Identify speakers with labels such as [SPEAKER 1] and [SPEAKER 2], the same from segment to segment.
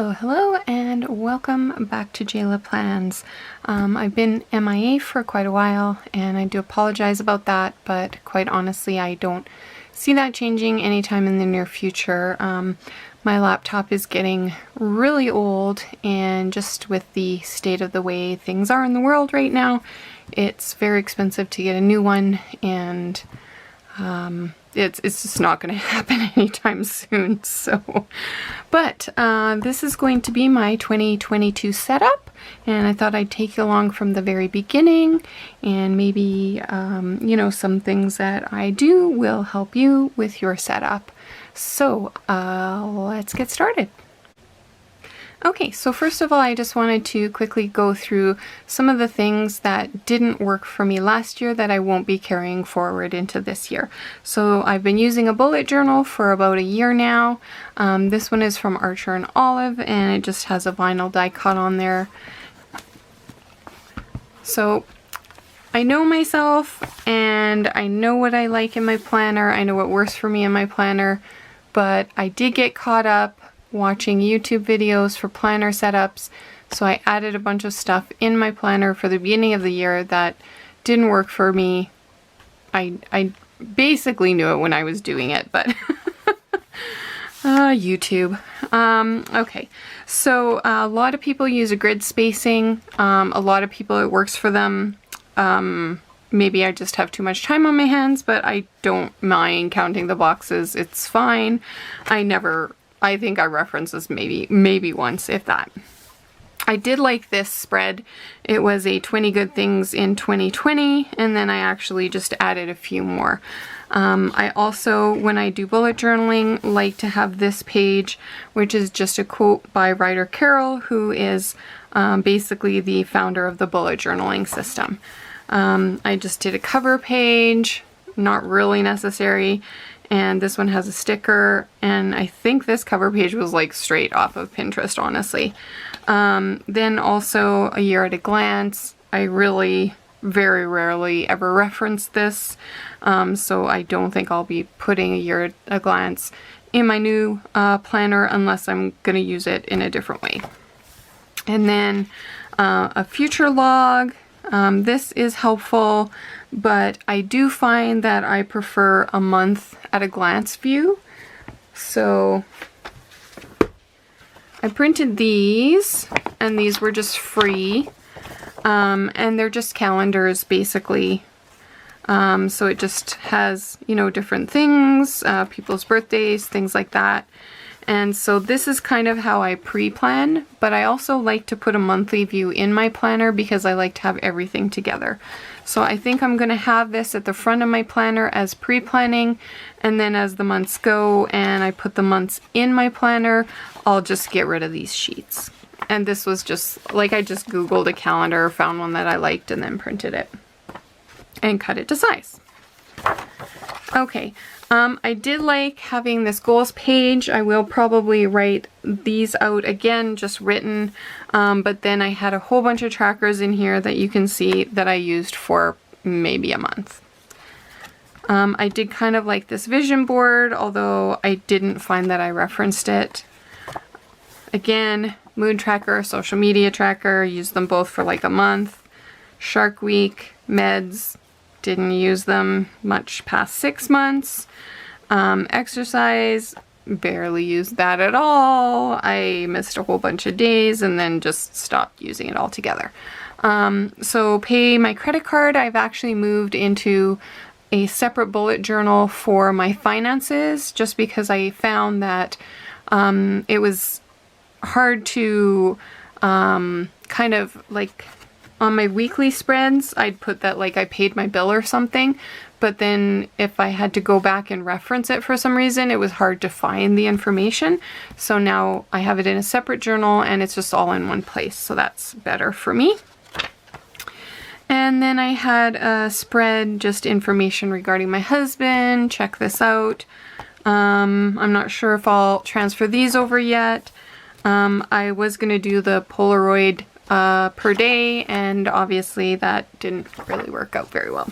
[SPEAKER 1] Hello, and welcome back to Jayla Plans. I've been MIA for quite a while, and I do apologize about that, but quite honestly, I don't see that changing anytime in the near future. My laptop is getting really old, and just with the state of the way things are in the world right now, it's very expensive to get a new one, and it's just not going to happen anytime soon. So, but this is going to be my 2022 setup, and I thought I'd take you along from the very beginning, and maybe you know, some things that I do will help you with your setup. So let's get started. Okay, so first of all, I just wanted to quickly go through some of the things that didn't work for me last year that I won't be carrying forward into this year. So I've been using a bullet journal for about a year now. This one is from Archer and Olive, and it just has a vinyl die cut on there. So I know myself, and I know what I like in my planner. I know what works for me in my planner, but I did get caught up watching YouTube videos for planner setups, so I added a bunch of stuff in my planner for the beginning of the year that didn't work for me. I basically knew it when I was doing it, but YouTube. Okay, so a lot of people use a grid spacing. A lot of people, it works for them. Maybe I just have too much time on my hands, but I don't mind counting the boxes. It's fine. I think I referenced this maybe once, if that. I did like this spread. It was a 20 good things in 2020, and then I actually just added a few more. I also, when I do bullet journaling, like to have this page, which is just a quote by Ryder Carroll, who is basically the founder of the bullet journaling system. I just did a cover page, not really necessary. And this one has a sticker, and I think this cover page was like straight off of Pinterest, honestly. Then also a year at a glance. I really very rarely ever reference this, so I don't think I'll be putting a year at a glance in my new planner unless I'm going to use it in a different way. And then a future log. This is helpful, but I do find that I prefer a month at a glance view. So I printed these, and these were just free, and they're just calendars basically. So it just has, you know, different things, people's birthdays, things like that. And so this is kind of how I pre-plan, but I also like to put a monthly view in my planner because I like to have everything together. So I think I'm going to have this at the front of my planner as pre-planning, and then as the months go and I put the months in my planner, I'll just get rid of these sheets. And this was just, like, I just Googled a calendar, found one that I liked, and then printed it and cut it to size. Okay. I did like having this goals page. I will probably write these out again, just written, but then I had a whole bunch of trackers in here that you can see that I used for maybe a month. I did kind of like this vision board, although I didn't find that I referenced it. Again, mood tracker, social media tracker, used them both for like a month. Shark Week, meds, didn't use them much past 6 months. Exercise, barely used that at all. I missed a whole bunch of days and then just stopped using it altogether. So pay my credit card, I've actually moved into a separate bullet journal for my finances, just because I found that it was hard to kind of like, on my weekly spreads, I'd put that like I paid my bill or something, but then if I had to go back and reference it for some reason, it was hard to find the information. So now I have it in a separate journal, and it's just all in one place, so that's better for me. And then I had a spread, just information regarding my husband. Check this out. I'm not sure if I'll transfer these over yet. I was going to do the Polaroid per day, and obviously that didn't really work out very well.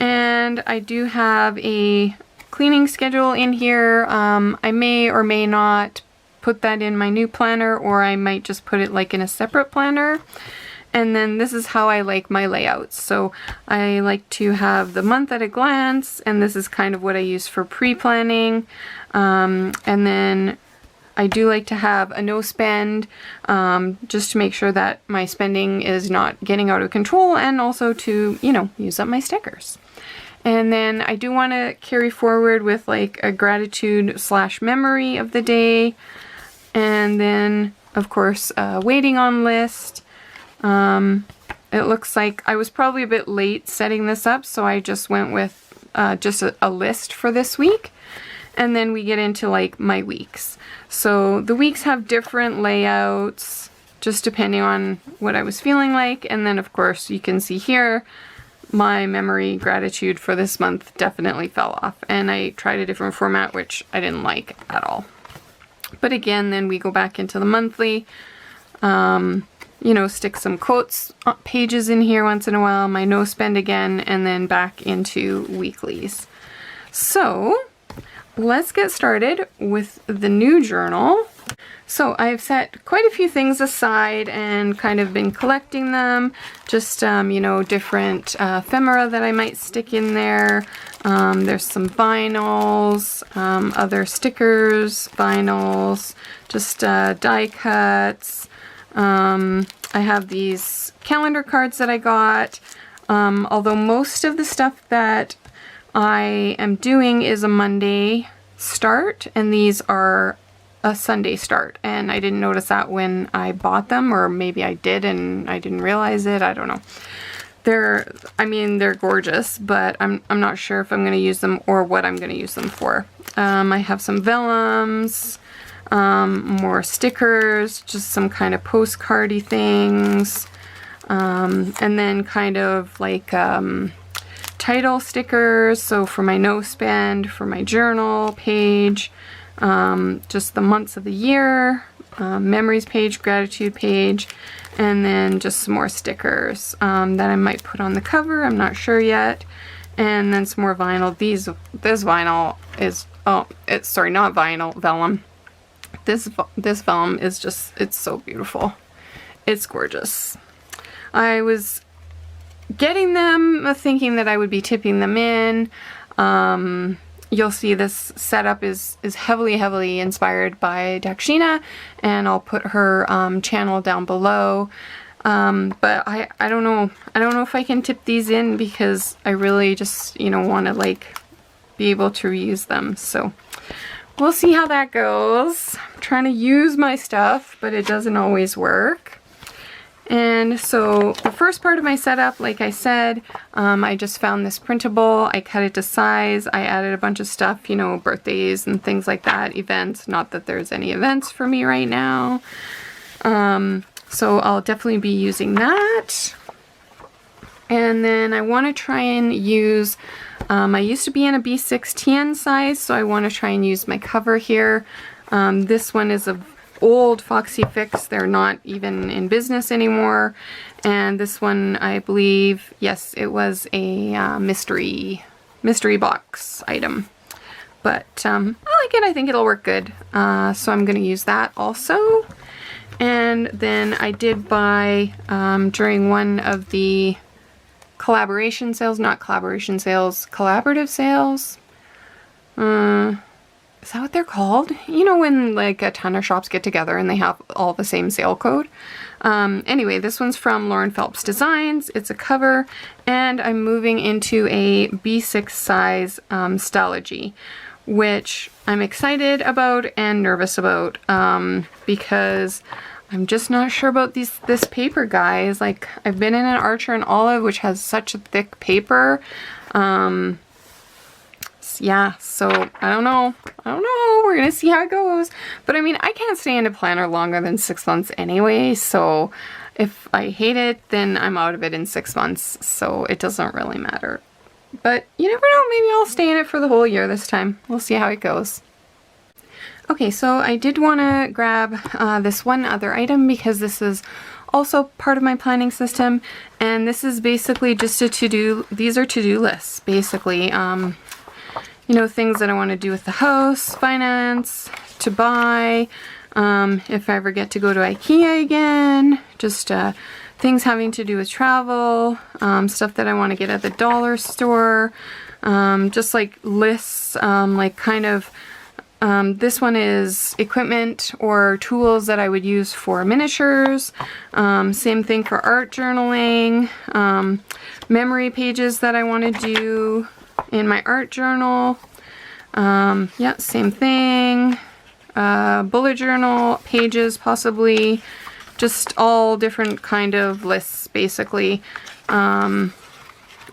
[SPEAKER 1] And I do have a cleaning schedule in here. I may or may not put that in my new planner, or I might just put it like in a separate planner. And then this is how I like my layouts. So I like to have the month at a glance, and this is kind of what I use for pre-planning. And then I do like to have a no spend, just to make sure that my spending is not getting out of control, and also to, you know, use up my stickers. And then I do want to carry forward with like a gratitude / memory of the day. And then, of course, waiting on list. It looks like I was probably a bit late setting this up, so I just went with just a list for this week. And then we get into like my weeks. So the weeks have different layouts, just depending on what I was feeling like. And then of course you can see here, my memory gratitude for this month definitely fell off. And I tried a different format, which I didn't like at all. But again, then we go back into the monthly. You know, stick some quotes pages in here once in a while, my no spend again, and then back into weeklies. So let's get started with the new journal. So I've set quite a few things aside and kind of been collecting them, just you know, different ephemera that I might stick in there. There's some vinyls, other stickers, vinyls, just die cuts. I have these calendar cards that I got, although most of the stuff that I am doing is a Monday start, and these are a Sunday start, and I didn't notice that when I bought them, or maybe I did and I didn't realize it, I don't know. I mean, they're gorgeous, but I'm not sure if I'm going to use them or what I'm going to use them for. I have some vellums, more stickers, just some kind of postcardy things, and then kind of like title stickers, so for my no spend, for my journal page, just the months of the year, memories page, gratitude page, and then just some more stickers that I might put on the cover, I'm not sure yet, and then some more vinyl. This vinyl is, oh, it's, sorry, not vinyl, vellum. This vellum is just, it's so beautiful. It's gorgeous. I was getting them thinking that I would be tipping them in. You'll see this setup is heavily inspired by Dakshina, and I'll put her channel down below. But I don't know. I don't know if I can tip these in, because I really just, you know, want to like be able to reuse them. So we'll see how that goes. I'm trying to use my stuff, but it doesn't always work. And so the first part of my setup, like I said, I just found this printable. I cut it to size. I added a bunch of stuff, you know, birthdays and things like that, events. Not that there's any events for me right now. So I'll definitely be using that. And then I want to try and use, I used to be in a B6 TN size, so I want to try and use my cover here. This one is a old Foxy Fix. They're not even in business anymore. And this one, I believe, yes, it was a mystery box item. But I like it. I think it'll work good. So I'm going to use that also. And then I did buy, during one of the collaboration sales, not collaboration sales, collaborative sales. Is that what they're called? You know, when like a ton of shops get together and they have all the same sale code. Anyway, this one's from Lauren Phelps Designs. It's a cover, and I'm moving into a B6 size Stalogy, which I'm excited about and nervous about, because I'm just not sure about this paper, guys. Like, I've been in an Archer and Olive, which has such a thick paper. Yeah, so I don't know. We're gonna see how it goes. But I mean, I can't stay in a planner longer than 6 months anyway, so if I hate it, then I'm out of it in 6 months, so it doesn't really matter. But you never know, maybe I'll stay in it for the whole year this time. We'll see how it goes. Okay, so I did want to grab this one other item, because this is also part of my planning system, and this is basically just a to-do, these are to-do lists, basically. You know, things that I want to do with the house, finance, to buy, if I ever get to go to IKEA again, just things having to do with travel, stuff that I want to get at the dollar store, just like lists, like kind of, this one is equipment or tools that I would use for miniatures, same thing for art journaling, memory pages that I want to do in my art journal, yeah, same thing, bullet journal pages possibly, just all different kind of lists basically, and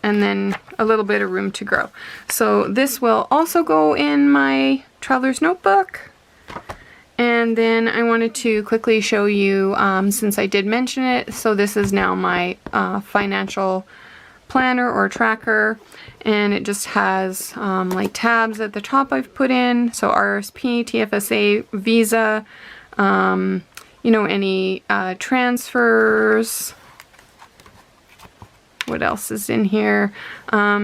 [SPEAKER 1] then a little bit of room to grow. So this will also go in my traveler's notebook. And then I wanted to quickly show you, since I did mention it, so this is now my financial planner or tracker, and it just has like tabs at the top I've put in, so RSP, TFSA, Visa, you know, any transfers. What else is in here?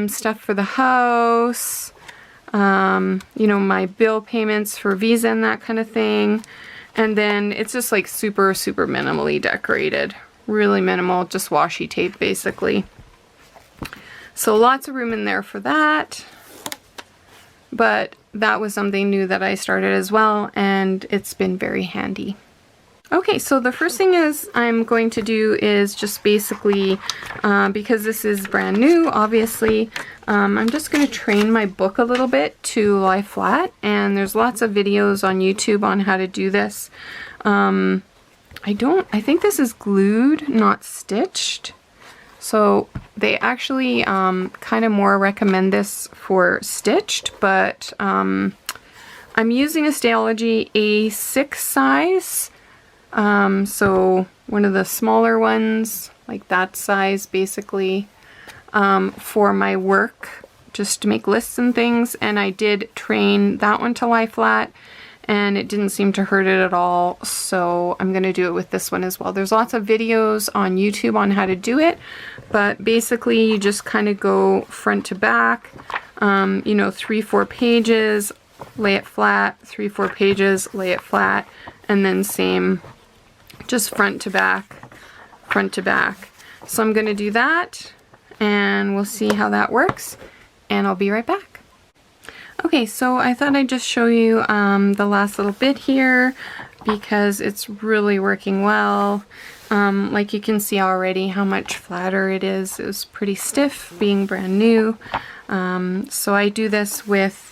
[SPEAKER 1] Stuff for the house, you know, my bill payments for Visa and that kind of thing. And then it's just like super, super minimally decorated. Really minimal, just washi tape basically. So lots of room in there for that. But that was something new that I started as well, and it's been very handy. Okay, so the first thing is I'm going to do is just basically, because this is brand new, obviously, I'm just going to train my book a little bit to lie flat, and there's lots of videos on YouTube on how to do this. I think this is glued, not stitched. So they actually kind of more recommend this for stitched, but I'm using a Stalogy A6 size. So one of the smaller ones, like that size basically, for my work, just to make lists and things, and I did train that one to lie flat, and it didn't seem to hurt it at all, so I'm going to do it with this one as well. There's lots of videos on YouTube on how to do it, but basically you just kind of go front to back, you know, 3-4 pages, lay it flat, 3-4 pages, lay it flat, and then same, just front to back, front to back. So I'm going to do that, and we'll see how that works, and I'll be right back. Okay, so I thought I'd just show you the last little bit here, because it's really working well. Like you can see already how much flatter it is. It was pretty stiff being brand new. So I do this with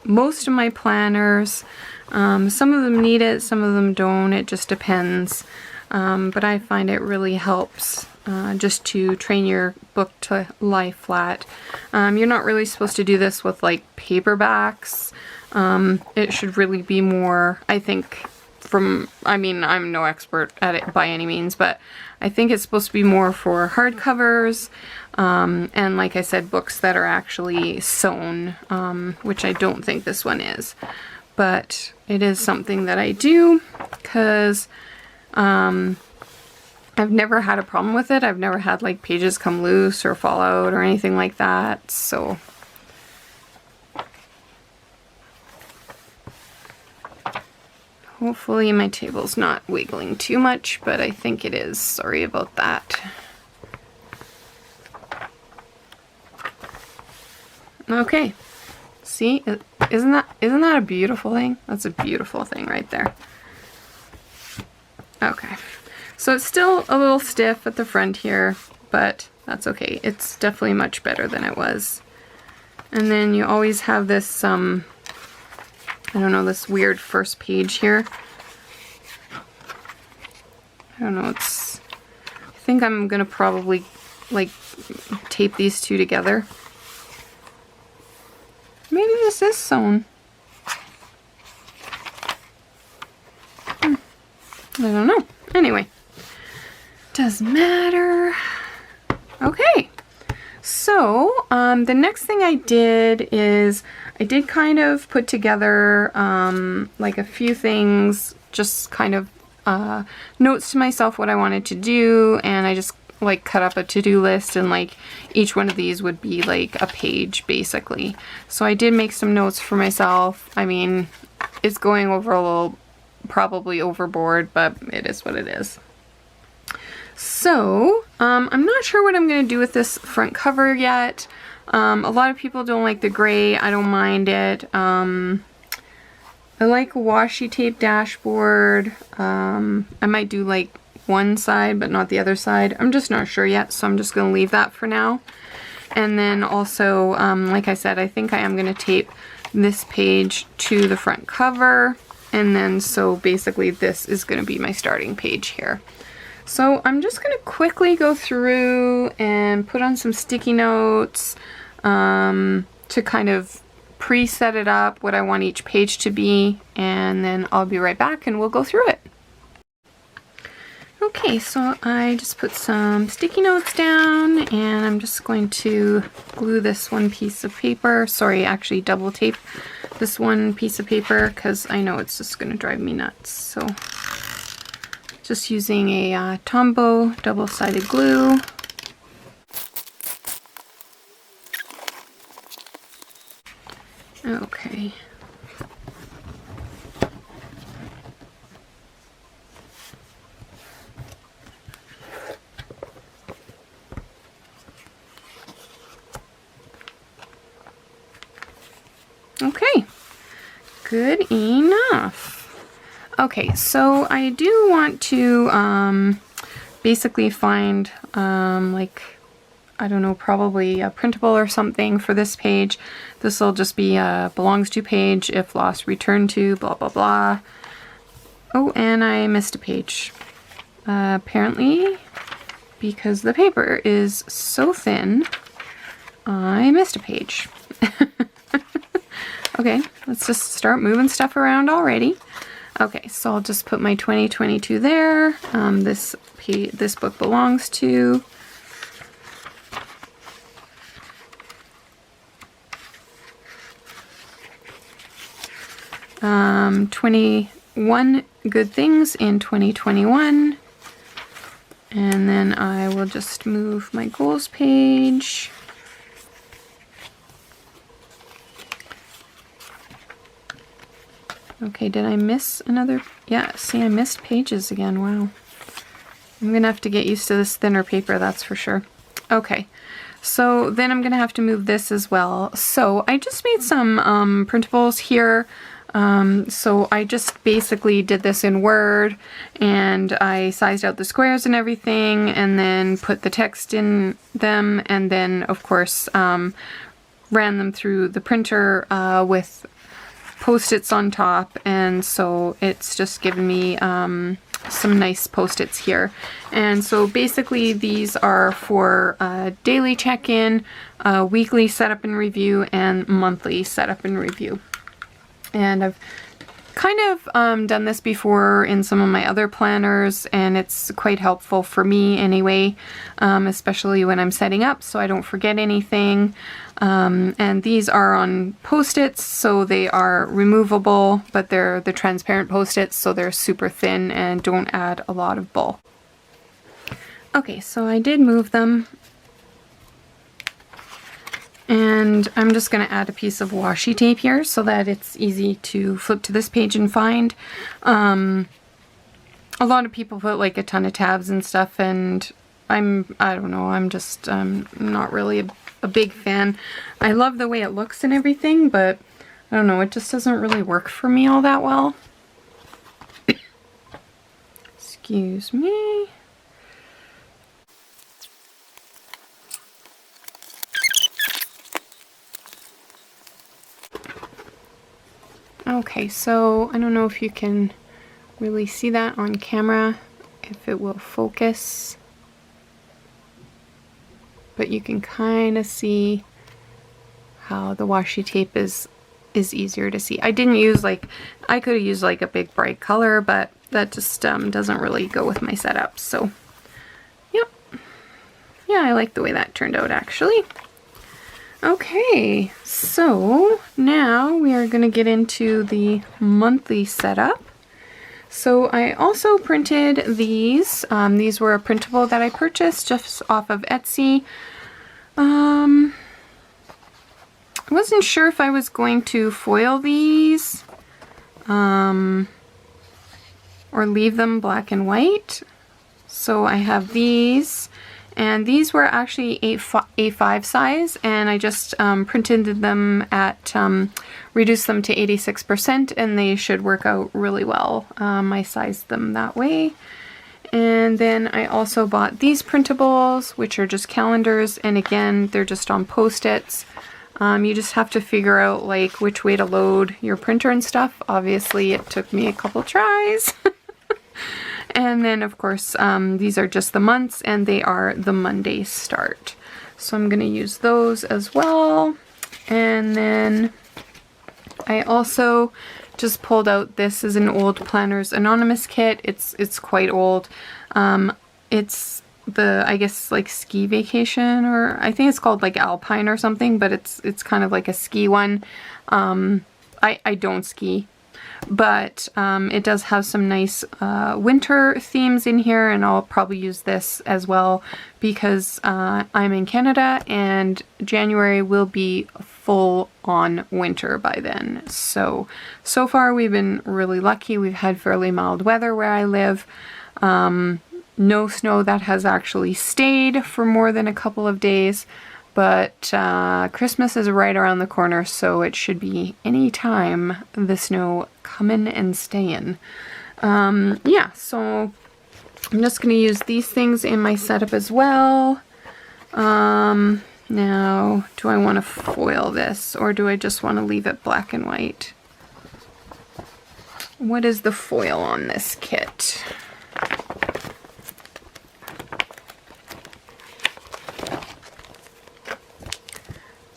[SPEAKER 1] most of my planners. Some of them need it, some of them don't, it just depends. But I find it really helps just to train your book to lie flat. You're not really supposed to do this with like paperbacks. It should really be more, I think, I mean, I'm no expert at it by any means, but I think it's supposed to be more for hardcovers, and like I said, books that are actually sewn, which I don't think this one is. But it is something that I do because I've never had a problem with it. I've never had like pages come loose or fall out or anything like that. So hopefully my table's not wiggling too much, but I think it is. Sorry about that. Okay. See, isn't that a beautiful thing? That's a beautiful thing right there. Okay, so it's still a little stiff at the front here, but that's okay. It's definitely much better than it was. And then you always have this, I don't know, this weird first page here. I don't know, I think I'm gonna probably like tape these two together. Maybe this is sewn. I don't know. Anyway, doesn't matter. Okay, so the next thing I did is I did kind of put together like a few things, just kind of notes to myself what I wanted to do, and I just like cut up a to-do list, and like each one of these would be like a page basically. So I did make some notes for myself. I mean, it's going over a little probably overboard, but it is what it is. So, I'm not sure what I'm going to do with this front cover yet. A lot of people don't like the gray. I don't mind it. I like a washi tape dashboard. I might do like one side but not the other side. I'm just not sure yet, so I'm just going to leave that for now. And then also, like I said, I think I am going to tape this page to the front cover. And then so basically this is going to be my starting page here. So I'm just going to quickly go through and put on some sticky notes to kind of preset it up, what I want each page to be, and then I'll be right back and we'll go through it. Okay, so I just put some sticky notes down and I'm just going to glue this one piece of paper. Sorry, actually double tape this one piece of paper because I know it's just going to drive me nuts. So just using a Tombow double-sided glue. Okay. Okay, good enough. Okay, so I do want to basically find like, I don't know, probably a printable or something for this page. This will just be a belongs to page, if lost, return to, blah blah blah. Oh, and I missed a page. Apparently, because the paper is so thin, I missed a page. Okay, let's just start moving stuff around already. Okay, so I'll just put my 2022 there. This book belongs to. Um, 21 good things in 2021. And then I will just move my goals page. Okay, did I miss another? Yeah, see, I missed pages again. Wow. I'm gonna have to get used to this thinner paper, that's for sure. Okay, so then I'm gonna have to move this as well. So I just made some printables here. So I just basically did this in Word and I sized out the squares and everything and then put the text in them and then of course ran them through the printer with Post-its on top, and so it's just given me some nice Post-its here. And so basically these are for daily check-in, weekly setup and review, and monthly setup and review. And I've kind of done this before in some of my other planners, and it's quite helpful for me anyway, especially when I'm setting up so I don't forget anything. And these are on Post-its, so they are removable, but they're the transparent Post-its, so they're super thin and don't add a lot of bulk. Okay, so I did move them. And I'm just going to add a piece of washi tape here so that it's easy to flip to this page and find. A lot of people put like a ton of tabs and stuff, and I don't know, I'm just not really a big fan. I love the way it looks and everything, but I don't know, it just doesn't really work for me all that well. Excuse me. Okay, so I don't know if you can really see that on camera, if it will focus, but you can kind of see how the washi tape is easier to see. I didn't use like, I could have used like a big bright color, but that just doesn't really go with my setup. So yep, yeah, I like the way that turned out actually. Okay, so now we are going to get into the monthly setup. So I also printed these. These were a printable that I purchased just off of Etsy. I wasn't sure if I was going to foil these. or leave them black and white. So I have these, and these were actually A5 size, and I just printed them at, reduced them to 86%, and they should work out really well. I sized them that way. And then I also bought these printables, which are just calendars, and again, they're just on Post-its. You just have to figure out like which way to load your printer and stuff. Obviously, it took me a couple tries. And then of course, these are just the months, and they are the Monday start. So I'm going to use those as well. And then I also just pulled out, this is an old Planners Anonymous kit. It's quite old. It's the, I guess, like ski vacation, or I think it's called like Alpine or something, but it's kind of like a ski one. I don't ski, but it does have some nice winter themes in here, and I'll probably use this as well because I'm in Canada and January will be full on winter by then. So far we've been really lucky. We've had fairly mild weather where I live. No snow that has actually stayed for more than a couple of days, but Christmas is right around the corner, so it should be any time the snow coming and staying. Yeah, so I'm just going to use these things in my setup as well. Now, do I want to foil this, or do I just want to leave it black and white? What is the foil on this kit?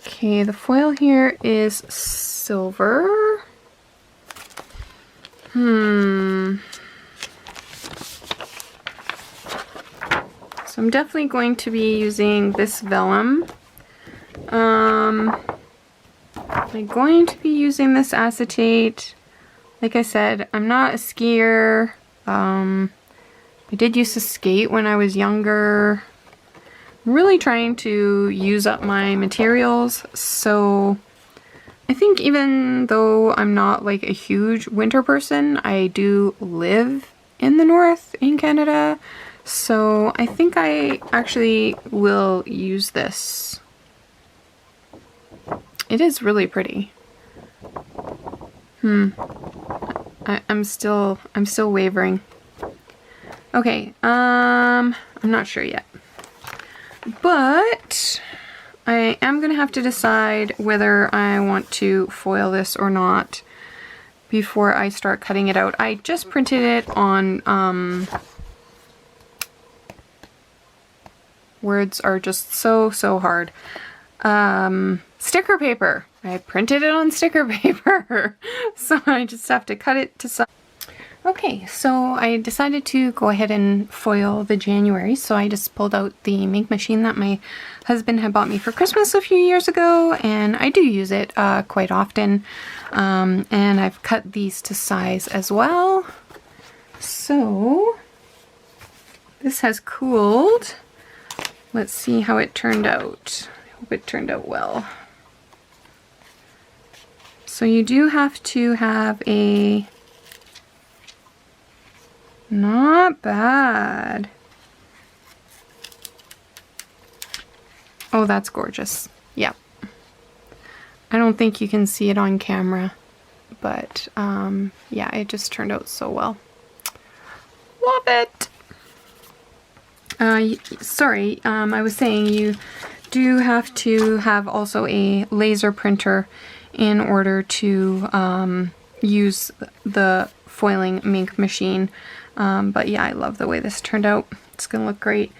[SPEAKER 1] Okay, the foil here is silver. So I'm definitely going to be using this vellum. I'm going to be using this acetate. Like I said, I'm not a skier. I did used to skate when I was younger. I'm really trying to use up my materials, so I think even though I'm not like a huge winter person, I do live in the north in Canada, so I think I actually will use this. It is really pretty. I'm still wavering. Okay, I'm not sure yet. But I am going to have to decide whether I want to foil this or not before I start cutting it out. I just printed it on, words are just so hard. Sticker paper. I printed it on sticker paper. So I just have to cut it to size. Okay, so I decided to go ahead and foil the January, so I just pulled out the ink machine that my husband had bought me for Christmas a few years ago, and I do use it quite often, and I've cut these to size as well. So this has cooled. Let's see how it turned out. I hope it turned out well. So you do have to have a... Not bad. Oh, that's gorgeous. Yep. I don't think you can see it on camera, but yeah, it just turned out so well. Love it. Sorry, I was saying you do have to have also a laser printer in order to use the foiling ink machine. But yeah, I love the way this turned out. It's gonna look great.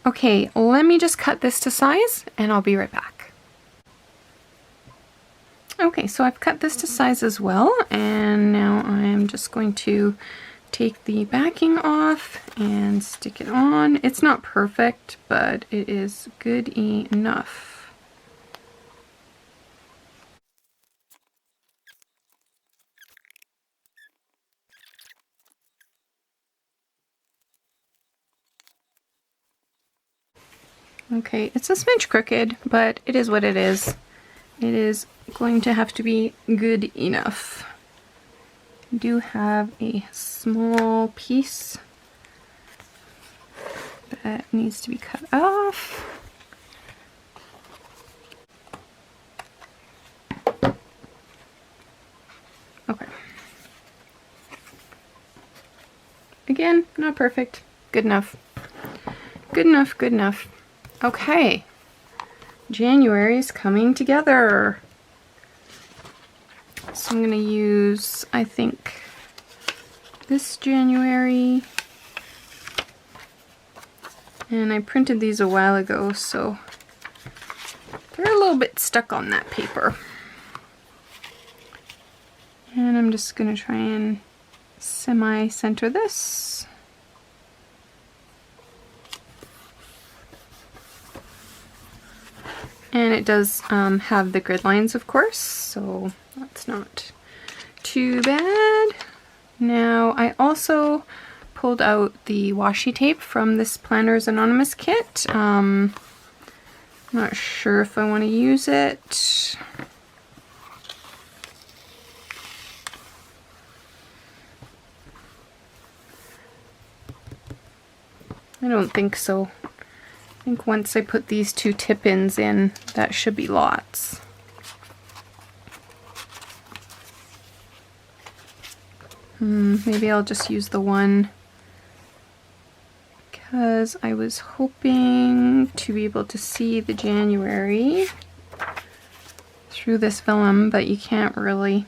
[SPEAKER 1] Okay, let me just cut this to size and I'll be right back. Okay, so I've cut this to size as well, and now I'm just going to take the backing off and stick it on. It's not perfect, but it is good enough. Okay, it's a smidge crooked, but it is what it is. It is going to have to be good enough. I do have a small piece that needs to be cut off. Okay. Again, not perfect. Good enough. Good enough, good enough. Okay. January's coming together. So I'm going to use, I think, this January. And I printed these a while ago, so they're a little bit stuck on that paper. And I'm just going to try and semi-center this. And it does have the grid lines, of course, so that's not too bad. Now, I also pulled out the washi tape from this Planners Anonymous kit. Not sure if I want to use it. I don't think so. I think once I put these two tip-ins in, that should be lots. Maybe I'll just use the one, because I was hoping to be able to see the January through this vellum, but you can't really.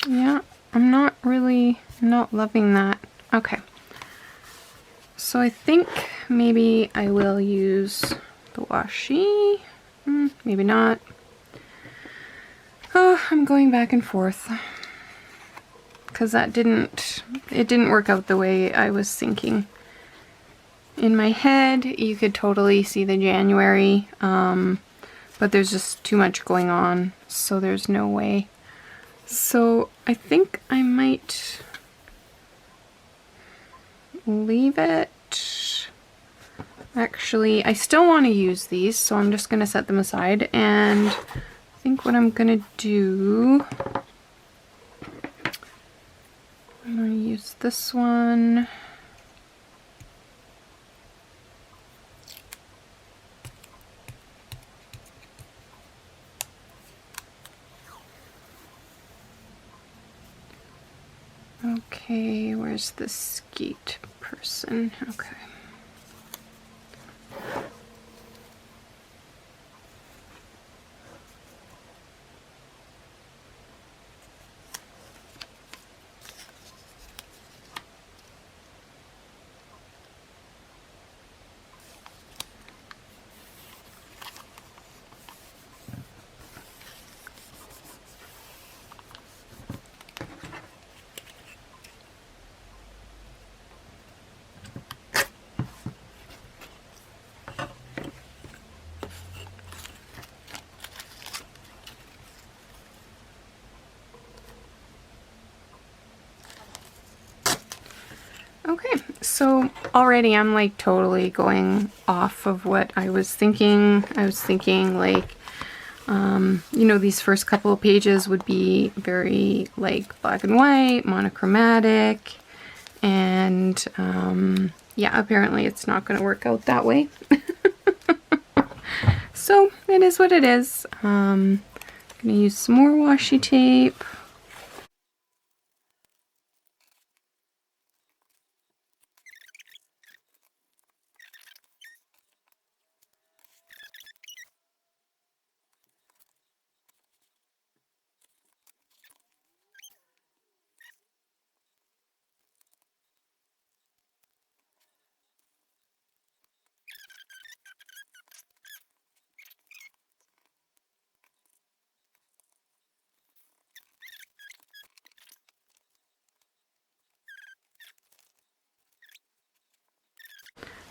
[SPEAKER 1] Yeah, I'm not loving that. Okay. So I think maybe I will use the washi. Maybe not. Oh, I'm going back and forth. Because it didn't work out the way I was thinking. In my head, you could totally see the January, but there's just too much going on, so there's no way. So I think I might leave it. Actually, I still want to use these, so I'm just going to set them aside, and I think what I'm going to do, I'm going to use this one. Okay, where's the skate person? Okay. Okay, so already I'm like totally going off of what I was thinking. I was thinking like, you know, these first couple of pages would be very like black and white, monochromatic, and yeah, apparently it's not going to work out that way. So it is what it is. I'm going to use some more washi tape.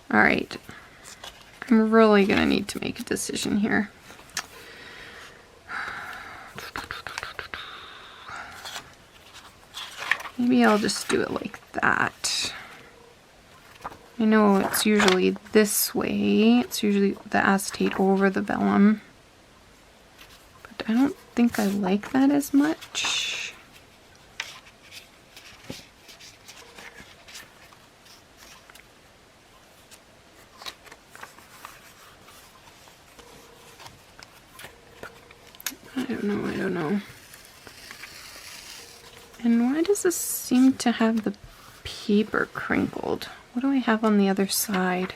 [SPEAKER 1] All right, I'm really gonna need to make a decision here. Maybe I'll just do it like that. I know it's usually this way. It's usually the acetate over the vellum. But I don't think I like that as much. I don't know. And why does this seem to have the paper crinkled? What do I have on the other side?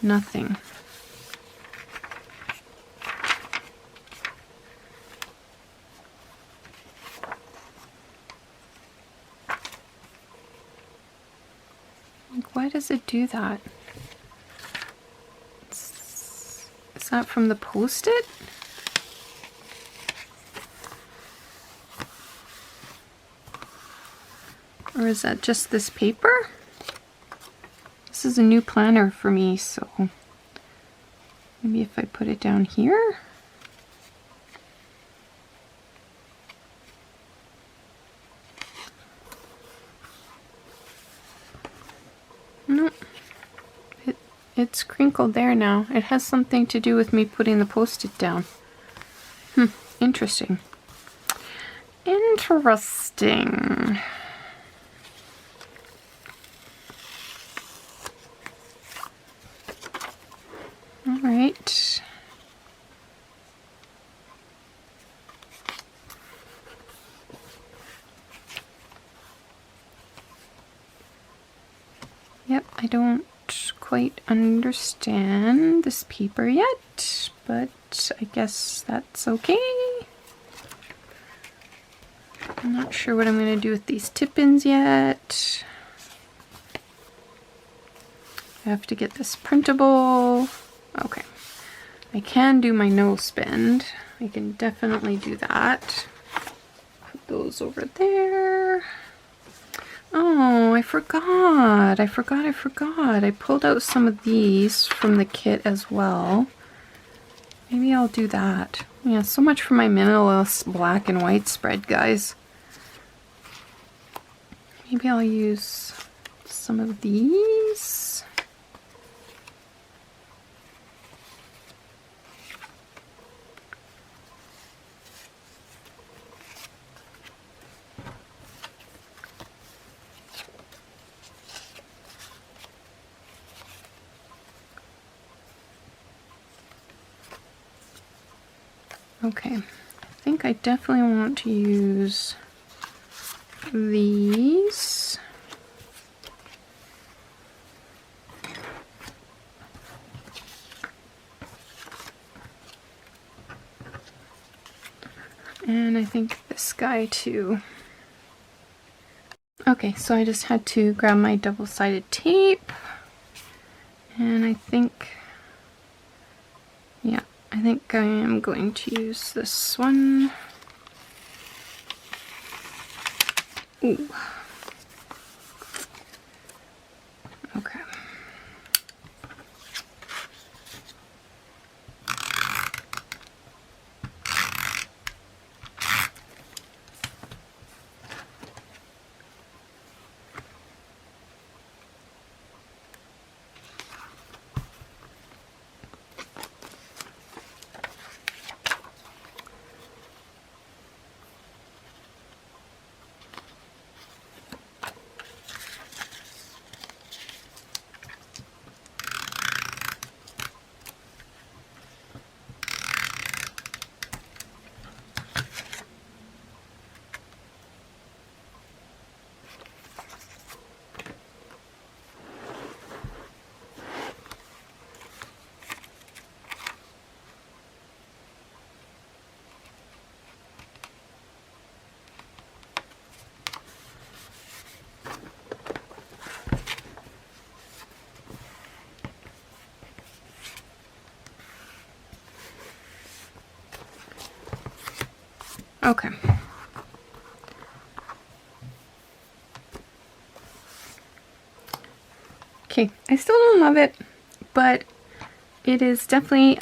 [SPEAKER 1] Nothing. Like, why does it do that? Is that from the Post-it? Or is that just this paper? This is a new planner for me, so maybe if I put it down here. Nope. It's crinkled there now. It has something to do with me putting the Post-it down. Interesting. Interesting. Alright. Yep, I don't quite understand this paper yet, but I guess that's okay. I'm not sure what I'm going to do with these tip-ins yet. I have to get this printable. Okay, I can do my nose bend. I can definitely do that. Put those over there. Oh, I forgot. I pulled out some of these from the kit as well. Maybe I'll do that. Yeah, so much for my minimalist black and white spread, guys. Maybe I'll use some of these. Okay, I think I definitely want to use these. And I think this guy too. Okay, so I just had to grab my double-sided tape. And I think, yeah, I think I am going to use this one. Ooh. Okay. Okay. Okay, I still don't love it, but it is definitely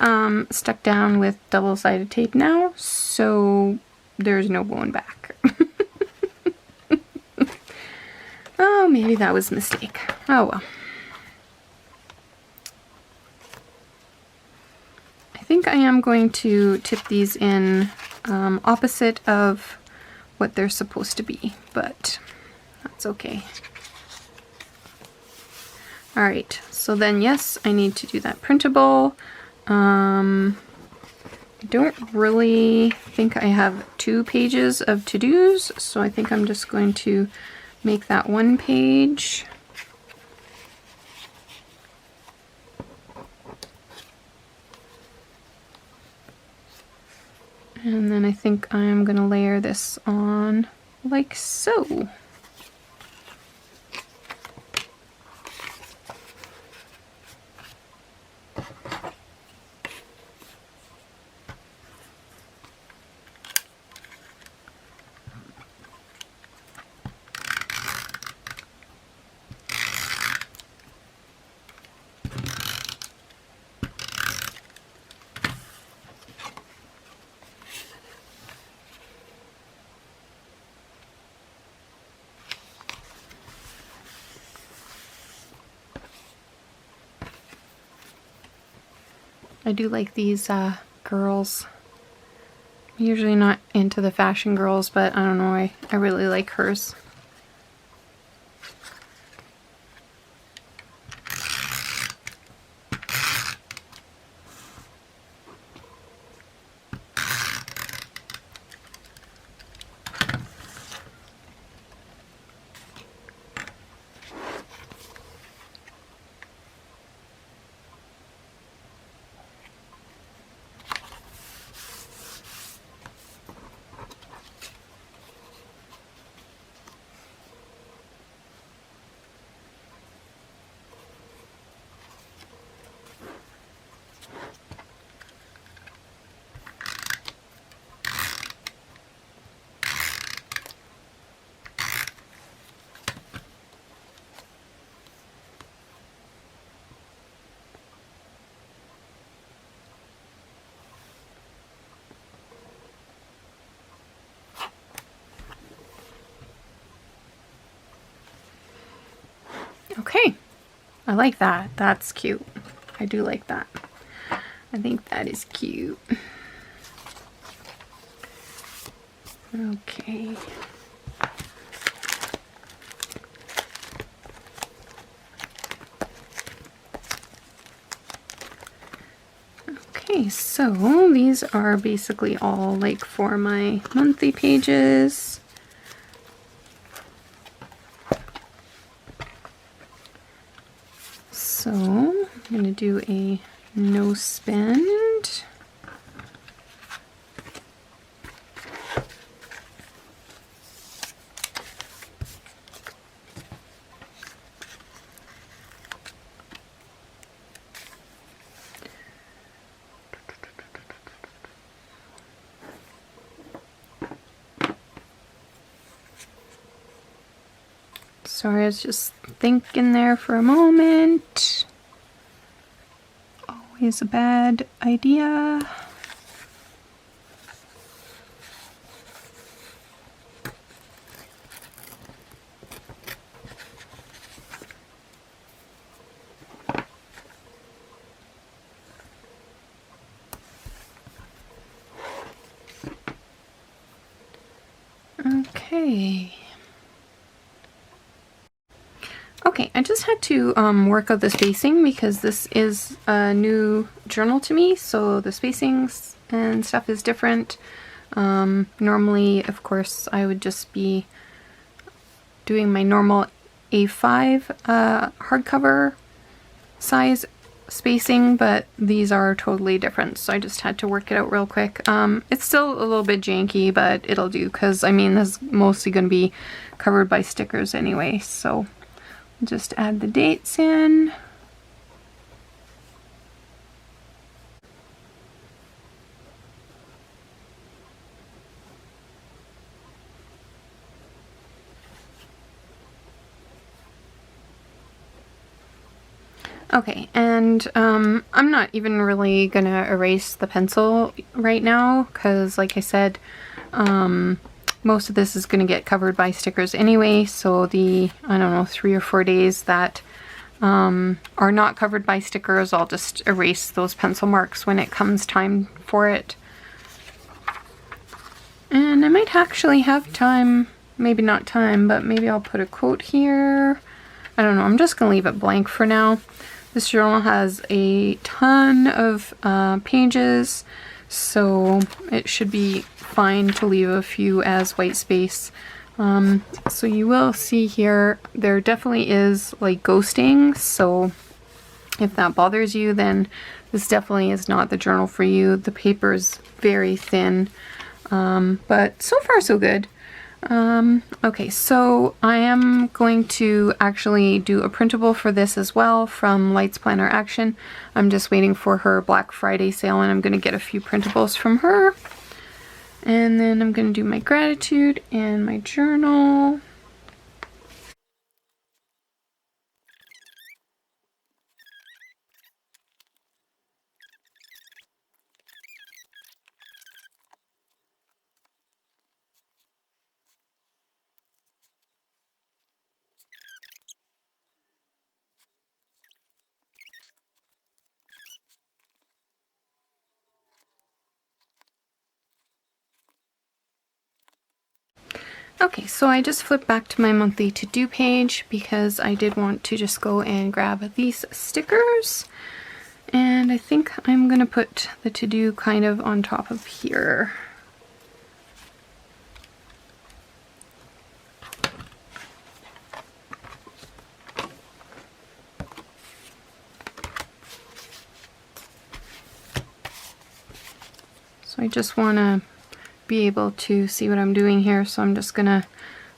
[SPEAKER 1] stuck down with double-sided tape now, so there's no going back. Oh, maybe that was a mistake. Oh well. I think I am going to tip these in opposite of what they're supposed to be, but that's okay. Alright, so then yes, I need to do that printable. I don't really think I have 2 pages of to-dos, so I think I'm just going to make that 1 page. And then I think I'm going to layer this on like so. I do like these girls. I'm usually not into the fashion girls, but I don't know, I really like hers. Okay, I like that. That's cute. I do like that. I think that is cute. Okay. Okay, so these are basically all like for my monthly pages. So I'm going to do a no spend. Sorry, I was just thinking there for a moment. Always a bad idea. Okay. Okay, I just had to work out the spacing because this is a new journal to me, so the spacings and stuff is different. Normally, of course, I would just be doing my normal A5 hardcover size spacing, but these are totally different, so I just had to work it out real quick. It's still a little bit janky, but it'll do, because I mean, this is mostly going to be covered by stickers anyway, so just add the dates in. Okay, and I'm not even really gonna erase the pencil right now, because like I said, most of this is going to get covered by stickers anyway, so the, I don't know, 3 or 4 days that are not covered by stickers, I'll just erase those pencil marks when it comes time for it. And I might actually have time, maybe not time, but maybe I'll put a quote here. I don't know, I'm just going to leave it blank for now. This journal has a ton of pages, so it should be fine to leave a few as white space. So you will see here, there definitely is like ghosting, so if that bothers you, then this definitely is not the journal for you. The paper is very thin, but so far so good. Okay, so I am going to actually do a printable for this as well from Lights Planner Action. I'm just waiting for her Black Friday sale, and I'm going to get a few printables from her. And then I'm going to do my gratitude and my journal. Okay, so I just flipped back to my monthly to-do page because I did want to just go and grab these stickers. And I think I'm going to put the to-do kind of on top of here. So I just want to be able to see what I'm doing here, so I'm just gonna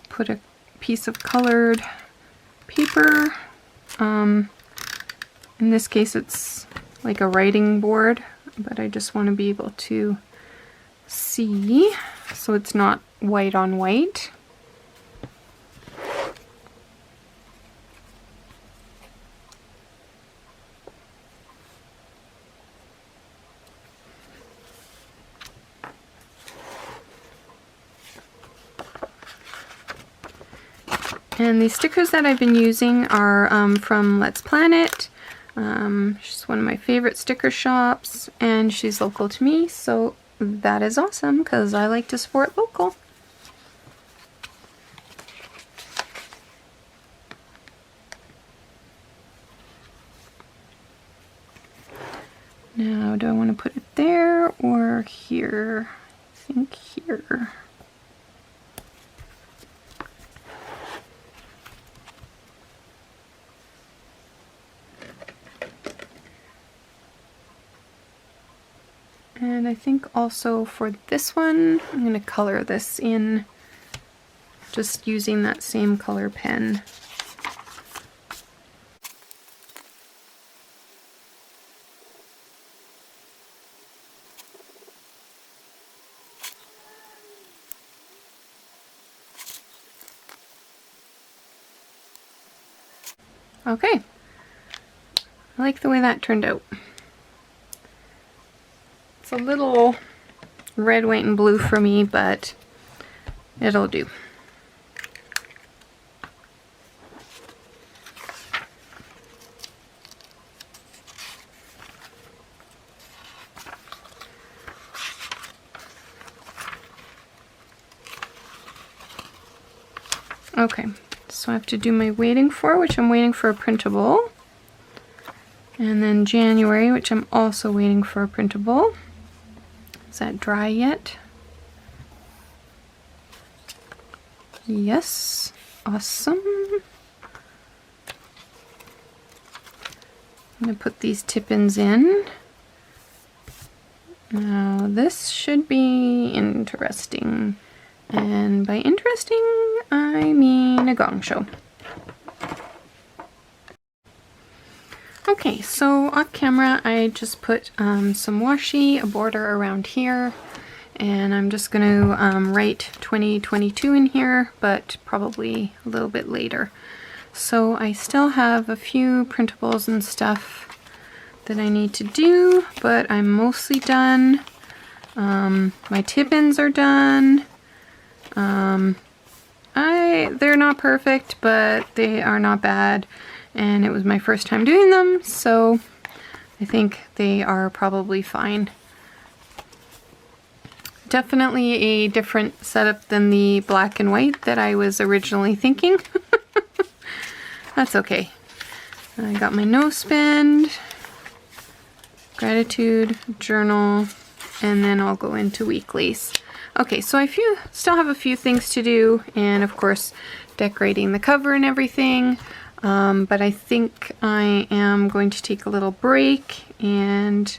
[SPEAKER 1] put a piece of colored paper. In this case it's like a writing board, but I just want to be able to see so it's not white on white. And the stickers that I've been using are from Let's Plan It. She's one of my favorite sticker shops, and she's local to me, so that is awesome because I like to support local. Now, do I want to put it there or here? I think here. And I think also for this one, I'm going to color this in just using that same color pen. Okay, I like the way that turned out. It's a little red, white, and blue for me, but it'll do. Okay, so I have to do my waiting for, which I'm waiting for a printable. And then January, which I'm also waiting for a printable. Is that dry yet? Yes, awesome. I'm going to put these tip-ins in. Now this should be interesting. And by interesting, I mean a gong show. Okay, so off camera I just put some washi, a border around here, and I'm just going to write 2022 in here, but probably a little bit later. So I still have a few printables and stuff that I need to do, but I'm mostly done. My tip-ins are done. They're not perfect, but they are not bad, and it was my first time doing them, so I think they are probably fine. Definitely a different setup than the black and white that I was originally thinking. That's okay. I got my no spend, gratitude, journal, and then I'll go into weeklies. Okay, so I still have a few things to do, and of course decorating the cover and everything, but I think I am going to take a little break and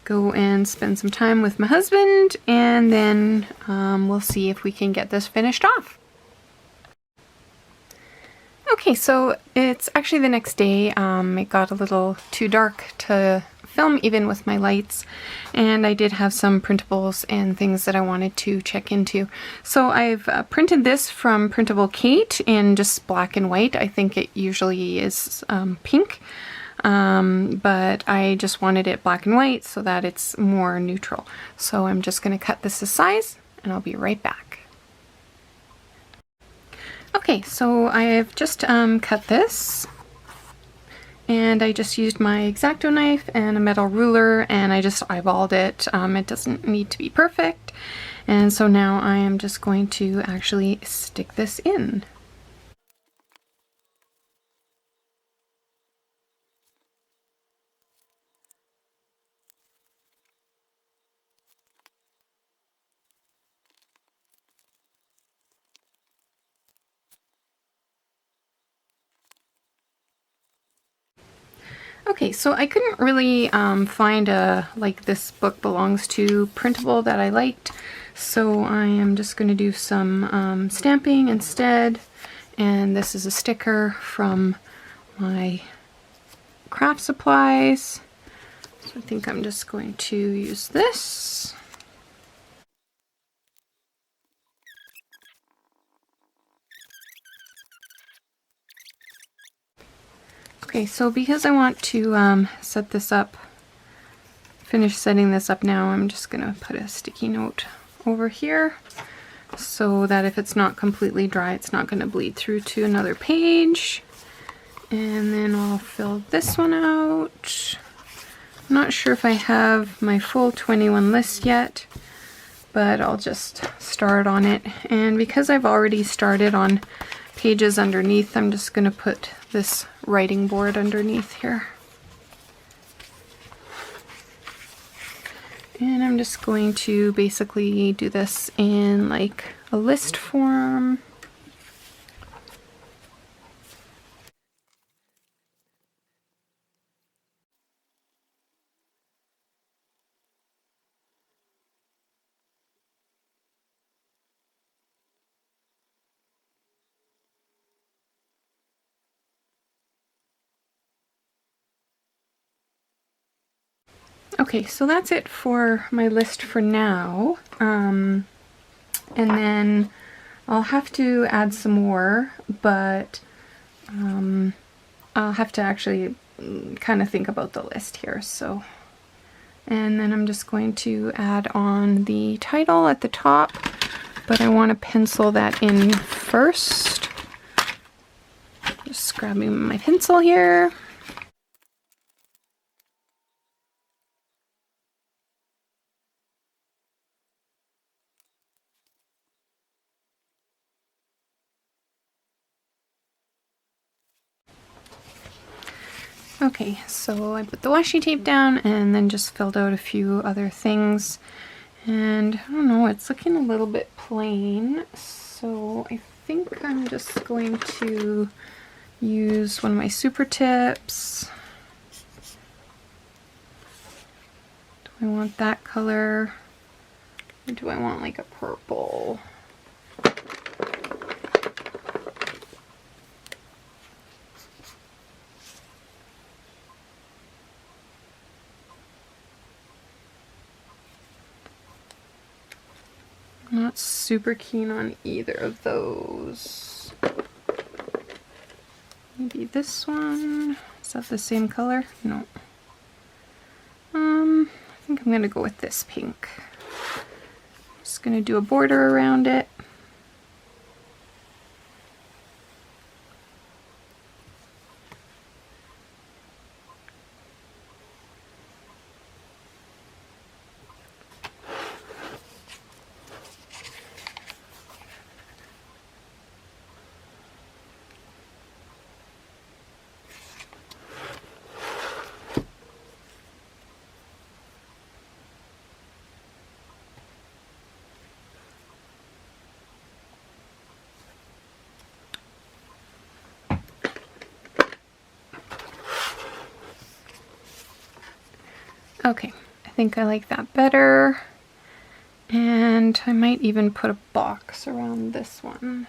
[SPEAKER 1] go and spend some time with my husband, and then we'll see if we can get this finished off. Okay, so it's actually the next day. It got a little too dark to film even with my lights, and I did have some printables and things that I wanted to check into. So I've printed this from Printable Kate in just black and white. I think it usually is pink, but I just wanted it black and white so that it's more neutral. So I'm just going to cut this to size, and I'll be right back. Okay, so I have just cut this, and I just used my X-Acto knife and a metal ruler, and I just eyeballed it. It doesn't need to be perfect, and so now I am just going to actually stick this in. Okay, so I couldn't really find a, like, this book belongs to printable that I liked, so I am just going to do some stamping instead, and this is a sticker from my craft supplies, so I think I'm just going to use this. Okay, so because I want to set this up, finish setting this up now, I'm just going to put a sticky note over here so that if it's not completely dry, it's not going to bleed through to another page. And then I'll fill this one out. I'm not sure if I have my full 21 list yet, but I'll just start on it. And because I've already started on pages underneath, I'm just going to put this writing board underneath here. And I'm just going to basically do this in like a list form. Okay, so that's it for my list for now. And then I'll have to add some more, but I'll have to actually kind of think about the list here. So, and then I'm just going to add on the title at the top, but I want to pencil that in first. Just grabbing my pencil here. Okay, so I put the washi tape down and then just filled out a few other things. And I don't know, it's looking a little bit plain, so I think I'm just going to use one of my super tips. Do I want that color? Or do I want like a purple? I'm not super keen on either of those. Maybe this one. Is that the same color? No. I think I'm gonna go with this pink. Just gonna do a border around it. Okay, I think I like that better. And I might even put a box around this one.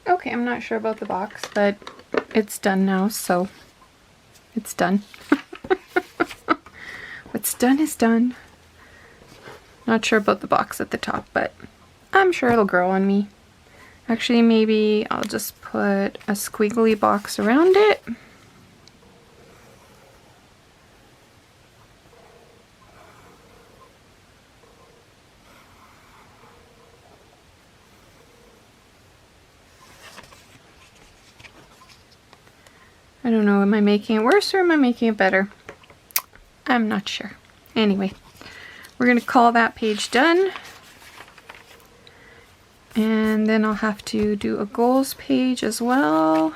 [SPEAKER 1] Okay, I'm not sure about the box, but it's done now, so it's done. What's done is done. Not sure about the box at the top, but I'm sure it'll grow on me. Actually, maybe I'll just put a squiggly box around it. I don't know, am I making it worse or am I making it better? I'm not sure. Anyway, we're going to call that page done. And then I'll have to do a goals page as well.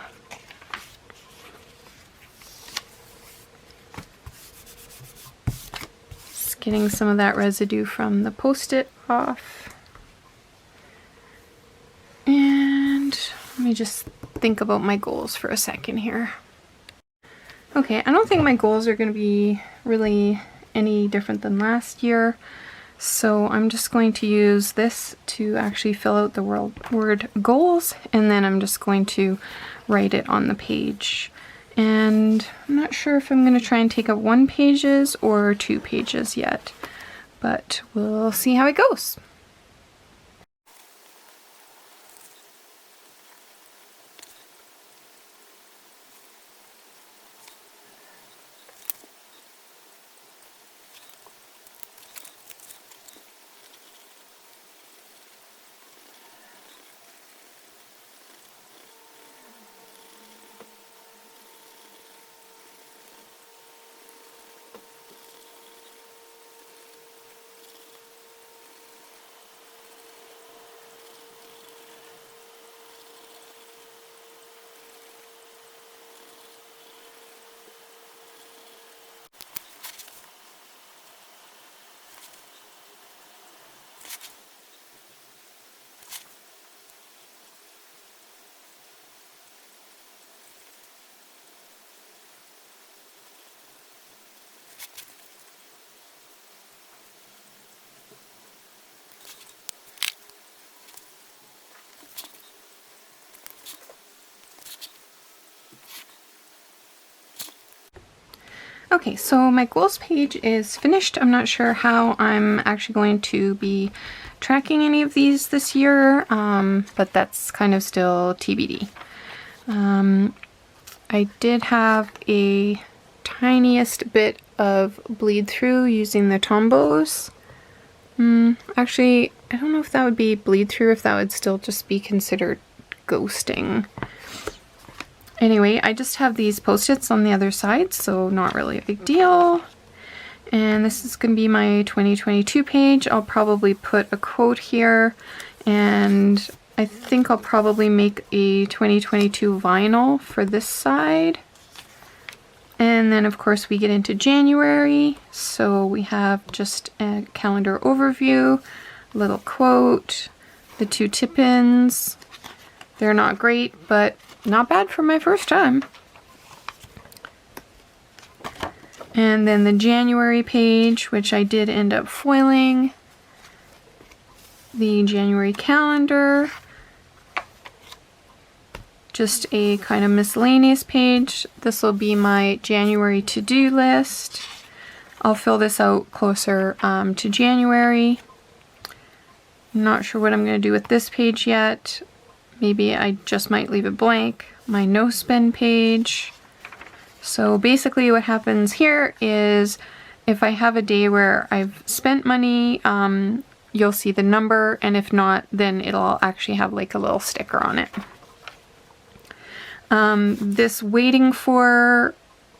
[SPEAKER 1] Just getting some of that residue from the post-it off. And let me just think about my goals for a second here. Okay, I don't think my goals are going to be really any different than last year, so I'm just going to use this to actually fill out the word goals, and then I'm just going to write it on the page. And I'm not sure if I'm going to try and take up 1 pages or 2 pages yet, but we'll see how it goes. Okay, so my goals page is finished. I'm not sure how I'm actually going to be tracking any of these this year, but that's kind of still TBD. I did have a tiniest bit of bleed through using the Tombos. Actually, I don't know if that would be bleed through, if that would still just be considered ghosting. Anyway, I just have these post-its on the other side, so not really a big deal. And this is going to be my 2022 page. I'll probably put a quote here, and I think I'll probably make a 2022 vinyl for this side. And then of course we get into January, so we have just a calendar overview, a little quote, the 2 tip-ins. They're not great, but not bad for my first time. And then the January page, which I did end up foiling. The January calendar. Just a kind of miscellaneous page. This will be my January to-do list. I'll fill this out closer to January. I'm not sure what I'm going to do with this page yet. Maybe I just might leave it blank. My no spend page. So basically what happens here is if I have a day where I've spent money, you'll see the number, and if not, then it'll actually have like a little sticker on it. This waiting for,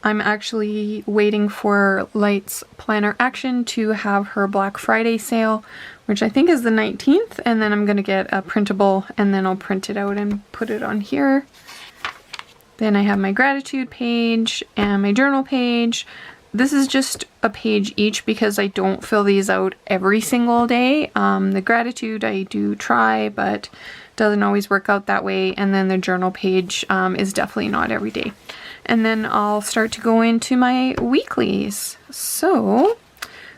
[SPEAKER 1] I'm actually waiting for Light's Planner Action to have her Black Friday sale, which I think is the 19th, and then I'm going to get a printable and then I'll print it out and put it on here. Then I have my gratitude page and my journal page. This is just a page each because I don't fill these out every single day. The gratitude I do try, but doesn't always work out that way. And then the journal page is definitely not every day. And then I'll start to go into my weeklies. So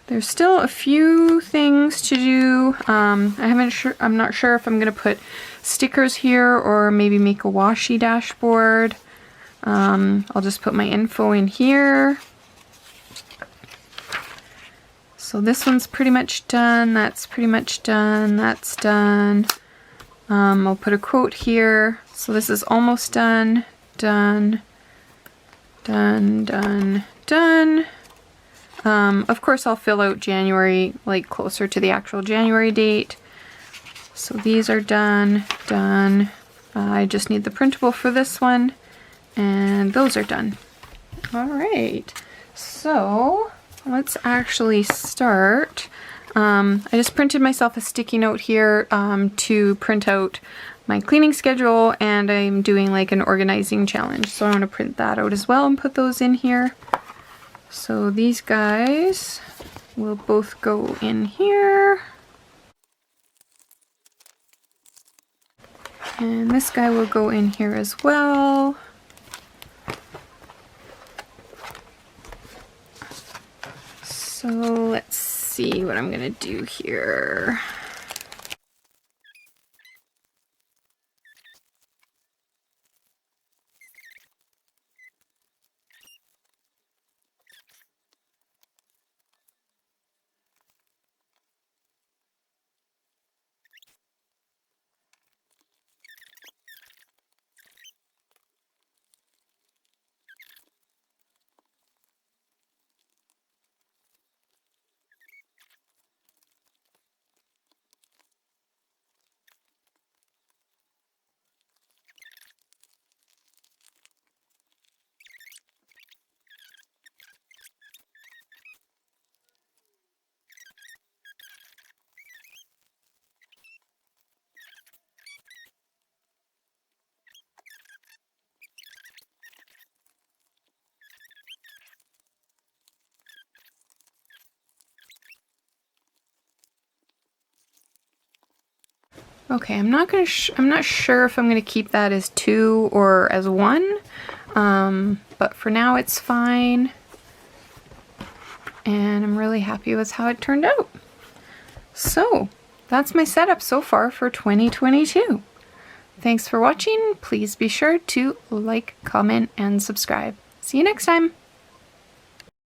[SPEAKER 1] there's still a few things to do. I'm not sure if I'm gonna put stickers here or maybe make a washi dashboard. I'll just put my info in here. So this one's pretty much done, that's pretty much done, that's done. I'll put a quote here. So this is almost done, done, done, done, done. Of course I'll fill out January, like closer to the actual January date. So these are done, done. I just need the printable for this one, and those are done. All right, so let's actually start. I just printed myself a sticky note here to print out my cleaning schedule, and I'm doing like an organizing challenge. So I want to print that out as well and put those in here. So these guys will both go in here. And this guy will go in here as well. So let's see what I'm gonna do here. Okay, I'm not sure if I'm gonna keep that as 2 or as 1, but for now it's fine. And I'm really happy with how it turned out. So that's my setup so far for 2022. Thanks for watching. Please be sure to like, comment, and subscribe. See you next time.